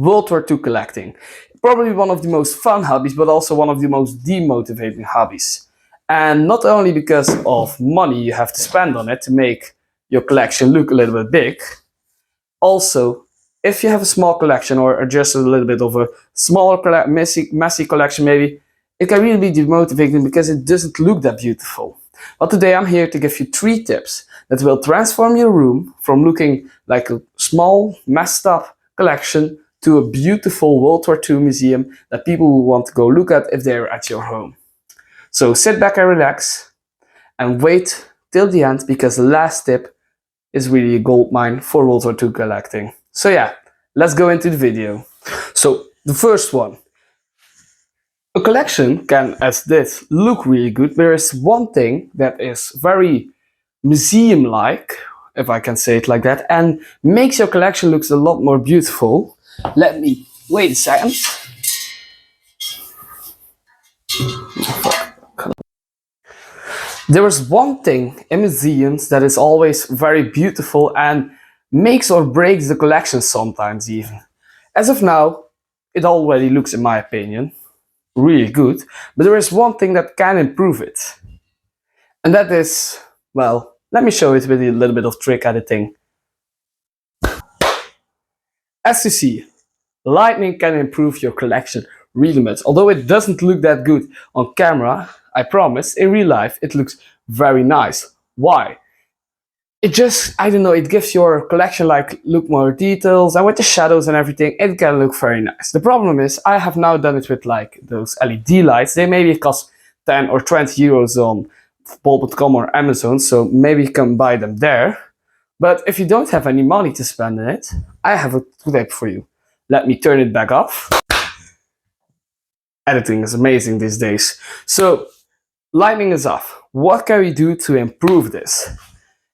World War II collecting. Probably one of the most fun hobbies, but also one of the most demotivating hobbies. And not only because of money you have to spend on it to make your collection look a little bit big, also, if you have a small collection or just a little bit of a smaller, messy collection maybe, it can really be demotivating because it doesn't look that beautiful. But today I'm here to give you 3 tips that will transform your room from looking like a small, messed up collection to a beautiful World War II museum that people will want to go look at if they're at your home. So sit back and relax and wait till the end, because the last tip is really a goldmine for World War II collecting. So yeah, let's go into the video. So the first one. A collection can, as this, look really good, but there is one thing that is very museum-like, if I can say it like that, and makes your collection looks a lot more beautiful. Let me, wait a second. There is one thing in museums that is always very beautiful and makes or breaks the collection sometimes even. As of now, it already looks, in my opinion, really good, but there is one thing that can improve it. And that is, well, let me show it with a little bit of trick editing. As you see, lighting can improve your collection really much. Although it doesn't look that good on camera, I promise, in real life it looks very nice. Why? It just, I don't know, it gives your collection like look more details, and with the shadows and everything, it can look very nice. The problem is, I have now done it with like those LED lights. They maybe cost 10 or 20 euros on bol.com or Amazon, so maybe you can buy them there. But if you don't have any money to spend on it, I have a tip for you. Let me turn it back off. Editing is amazing these days. So, lighting is off. What can we do to improve this?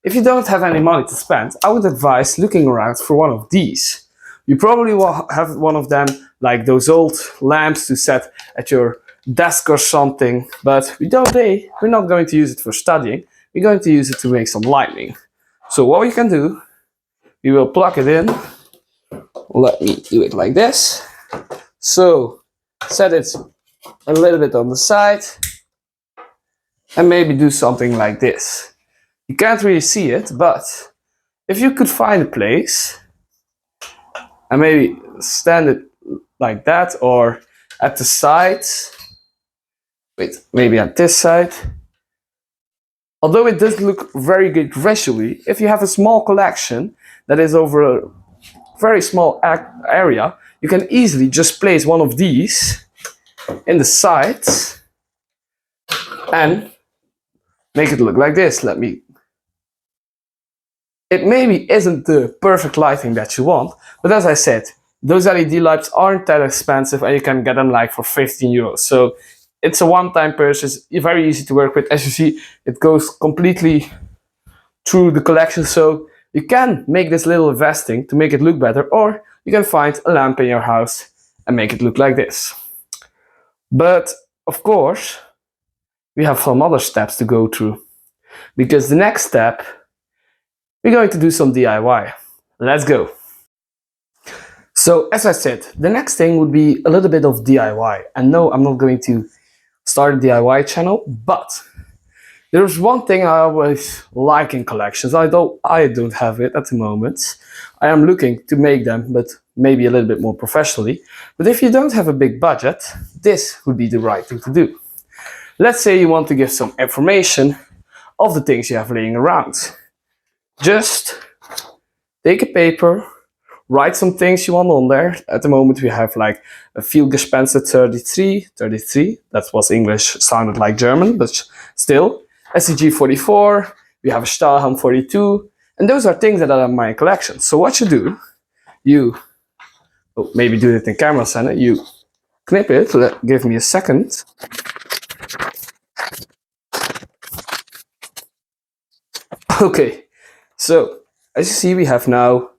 If you don't have any money to spend, I would advise looking around for one of these. You probably will have one of them, like those old lamps to set at your desk or something, but we're not going to use it for studying. We're going to use it to make some lighting. So what we can do, we will plug it in. Let me do it like this. So set it a little bit on the side and maybe do something like this. You can't really see it, but if you could find a place and maybe stand it like that, or at the side, wait, maybe at this side. Although it doesn't look very good visually, if you have a small collection that is over a very small area, you can easily just place one of these in the sides and make it look like this. It maybe isn't the perfect lighting that you want, but as I said, those LED lights aren't that expensive and you can get them like for 15 euros. So it's a one-time purchase, very easy to work with. As you see, it goes completely through the collection, so you can make this little investing to make it look better, or you can find a lamp in your house and make it look like this. But of course, we have some other steps to go through, because the next step, we're going to do some DIY. Let's go. So as I said, the next thing would be a little bit of DIY. And no, I'm not going to start a DIY channel, but there's one thing I always like in collections. I don't have it at the moment. I am looking to make them, but maybe a little bit more professionally. But if you don't have a big budget, this would be the right thing to do. Let's say you want to give some information of the things you have laying around. Just take a paper, write some things you want on there. At the moment we have like a Vielgespenster 33, that was English, sounded like German, but still. SCG 44, we have a Stahlhelm 42, and those are things that are in my collection. So what you do, maybe do it in camera center, you knip it, give me a second. Okay, so as you see, we have now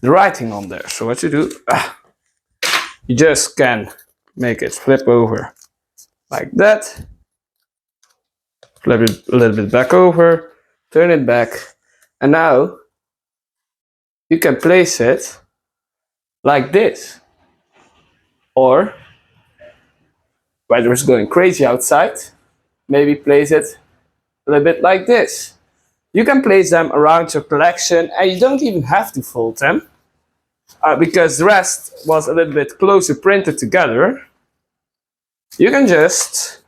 the writing on there. So what you do, you just can make it flip over like that, flip it a little bit back over, turn it back, and now you can place it like this. Or, weather is going crazy outside, maybe place it a little bit like this. You can place them around your collection and you don't even have to fold them. Because the rest was a little bit closer printed together, you can just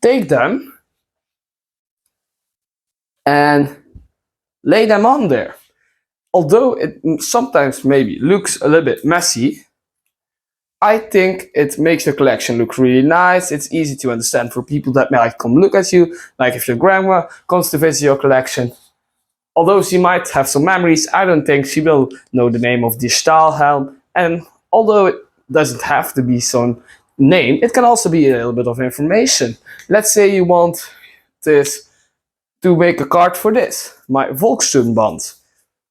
take them and lay them on there. Although it sometimes maybe looks a little bit messy, I think it makes your collection look really nice. It's easy to understand for people that might come look at you, like if your grandma comes to visit your collection. Although she might have some memories, I don't think she will know the name of the Stahlhelm. And although it doesn't have to be some name, it can also be a little bit of information. Let's say you want this to make a card for this, my Volksturmband.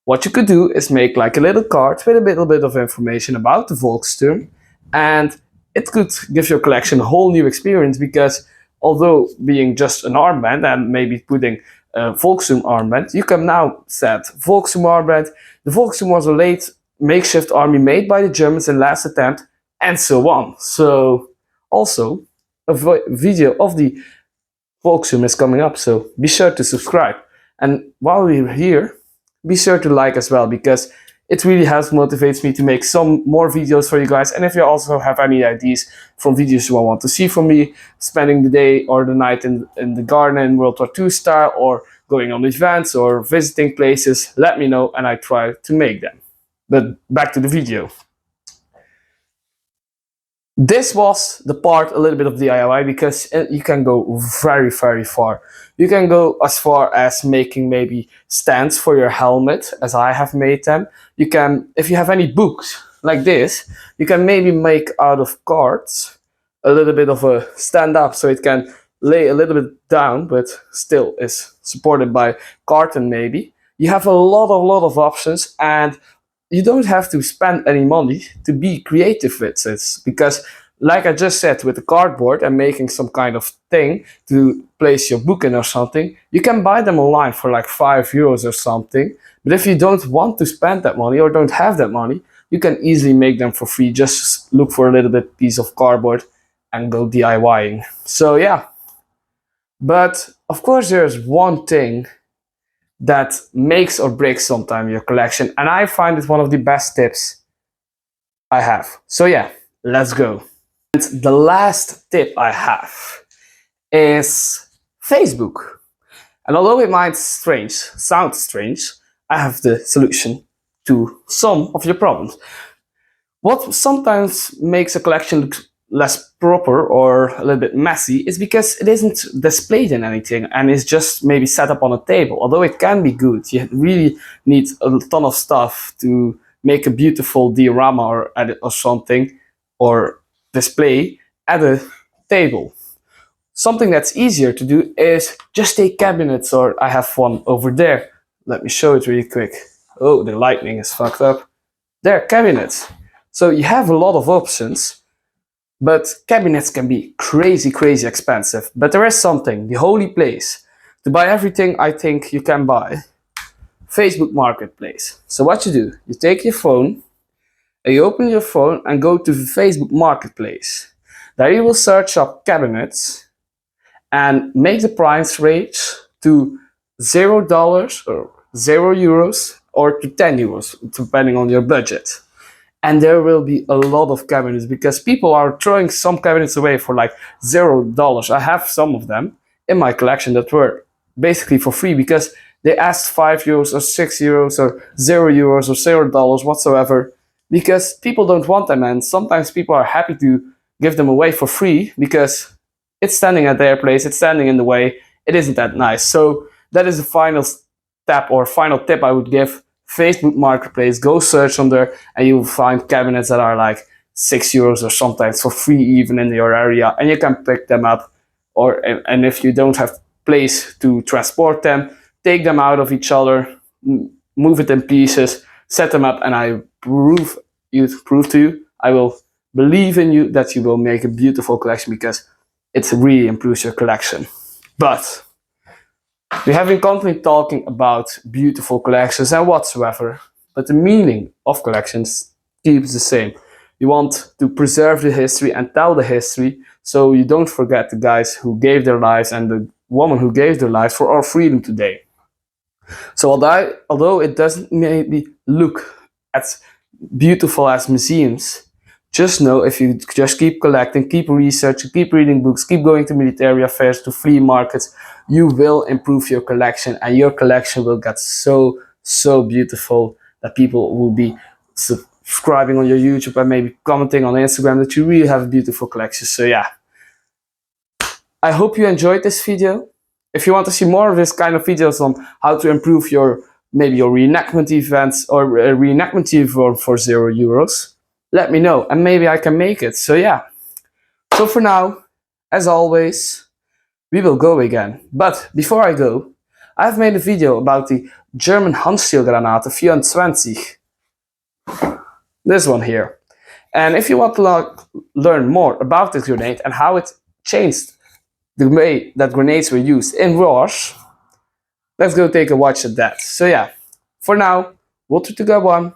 What you could do is make like a little card with a little bit of information about the Volksturm, and it could give your collection a whole new experience, because although being just an armband and maybe putting a Volksturm armband, you can now set Volksturm armband. The Volksturm was a late makeshift army made by the Germans in last attempt, and so on. So also a video of the Volksturm is coming up, so be sure to subscribe. And while we're here, be sure to like as well, because it really helps motivates me to make some more videos for you guys. And if you also have any ideas from videos you want to see from me, spending the day or the night in the garden in World War II style, or going on events or visiting places, let me know and I try to make them. But back to the video. This was the part, a little bit of DIY, because you can go very, very far. You can go as far as making maybe stands for your helmet, as I have made them. You can, if you have any books like this, you can maybe make out of cards a little bit of a stand up, so it can lay a little bit down, but still is supported by carton maybe. You have a lot of options, and you don't have to spend any money to be creative with this, because like I just said, with the cardboard and making some kind of thing to place your book in or something, you can buy them online for like €5 or something. But if you don't want to spend that money or don't have that money, you can easily make them for free. Just look for a little bit piece of cardboard and go DIYing. So yeah, but of course there's one thing that makes or breaks sometimes your collection, and I find it one of the best tips I have. So yeah, let's go. And the last tip I have is Facebook. And although it might sound strange, I have the solution to some of your problems. What sometimes makes a collection look less proper or a little bit messy is because it isn't displayed in anything and is just maybe set up on a table. Although it can be good, you really need a ton of stuff to make a beautiful diorama or something, or display at a table. Something that's easier to do is just take cabinets, or I have one over there. Let me show it really quick. Oh, the lighting is fucked up. There, cabinets. So you have a lot of options. But cabinets can be crazy expensive. But there is something, the holy place, to buy everything I think you can buy. Facebook Marketplace. So what you do, you take your phone, and you open your phone and go to the Facebook Marketplace. There you will search up cabinets and make the price range to $0 or €0 or to €10, depending on your budget. And there will be a lot of cabinets, because people are throwing some cabinets away for like $0. I have some of them in my collection that were basically for free, because they asked €5 or €6 or €0 or $0 whatsoever, because people don't want them, and sometimes people are happy to give them away for free because it's standing at their place, it's standing in the way, it isn't that nice. So that is the final step or final tip I would give. Facebook Marketplace, go search on there and you'll find cabinets that are like €6 or sometimes for free even in your area, and you can pick them up. And if you don't have place to transport them, take them out of each other, move it in pieces, set them up, and I prove to you, I will believe in you that you will make a beautiful collection, because it really improves your collection. But We have been constantly talking about beautiful collections and whatsoever, but the meaning of collections keeps the same. You want to preserve the history and tell the history so you don't forget the guys who gave their lives and the woman who gave their lives for our freedom today. So although it doesn't maybe look as beautiful as museums, just know if you just keep collecting, keep researching, keep reading books, keep going to military affairs, to flea markets, you will improve your collection and your collection will get so, so beautiful that people will be subscribing on your YouTube and maybe commenting on Instagram that you really have a beautiful collection. So yeah, I hope you enjoyed this video. If you want to see more of this kind of videos on how to improve your maybe your reenactment events or a reenactment event for €0, let me know and maybe I can make it. So yeah. So for now, as always, we will go again. But before I go, I've made a video about the German Handstielgranate 24. This one here. And if you want to learn more about this grenade and how it changed the way that grenades were used in wars, let's go take a watch at that. So yeah, for now, water to go on.